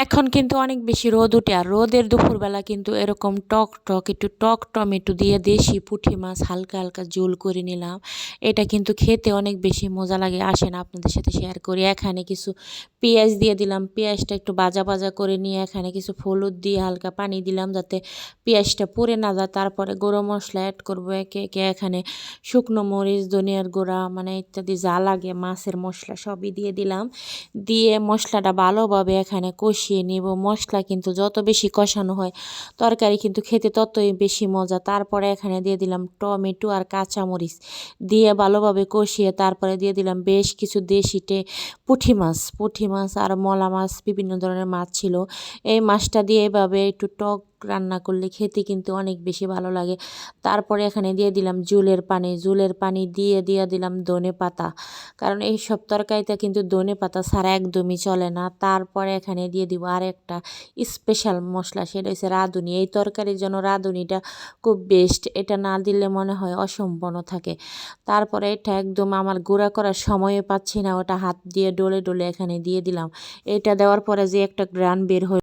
এখন কিন্তু অনেক বেশি রোদ উঠে, আর রোদের দুপুরবেলা কিন্তু এরকম টক টক একটু টক টমেটো দিয়ে দেশি পুঁটি মাছ হালকা হালকা ঝোল করে নিলাম। এটা কিন্তু খেতে অনেক বেশি মজা লাগে। আসেন আপনাদের সাথে শেয়ার করি। এখানে কিছু পেঁয়াজ দিয়ে দিলাম, পেঁয়াজটা একটু ভাজা ভাজা করে নিয়ে এখানে কিছু হলুদ দিয়ে হালকা পানি দিলাম যাতে পেঁয়াজটা পুড়ে না যায়। তারপরে গরম মশলা অ্যাড করবো একে একে। এখানে শুকনো মরিচ, ধনিয়ার গুঁড়া মানে ইত্যাদি যা লাগে মাছের মশলা সবই দিয়ে দিলাম। দিয়ে মশলাটা ভালোভাবে এখানে কষিয়ে নিব। মশলা কিন্তু যত বেশি কষানো হয় তরকারি কিন্তু খেতে ততই বেশি মজা। তারপরে এখানে দিয়ে দিলাম টমেটো আর কাঁচামরিচ দিয়ে ভালোভাবে কষিয়ে তারপরে দিয়ে দিলাম বেশ কিছু দেশি পুঁটি মাছ আর মলা মাছ, বিভিন্ন ধরনের মাছ ছিল। এই মাছটা দিয়ে এভাবে একটু টক রান্না করলে খেতে কিন্তু অনেক বেশি ভালো লাগে। তারপরে এখানে দিয়ে দিলাম জুলের পানি দিয়ে দিলাম ধনে পাতা, কারণ এই সব তরকারিতে কিন্তু ধনে পাতা ছাড়া একদমই চলে না। তারপরে এখানে দিয়ে দিব আর একটা স্পেশাল মশলা, সেটা হচ্ছে রাঁধুনি। এই তরকারির জন্য রাঁধুনিটা খুব বেস্ট, এটা না দিলে মনে হয় অসম্পূর্ণ থাকে। তারপরে এটা একদম আমার গুঁড়া করার সময়ও পাচ্ছি না, ওটা হাত দিয়ে ডলে ডলে এখানে দিয়ে দিলাম। এটা দেওয়ার পরে যে একটা গ্রান বের হয়ে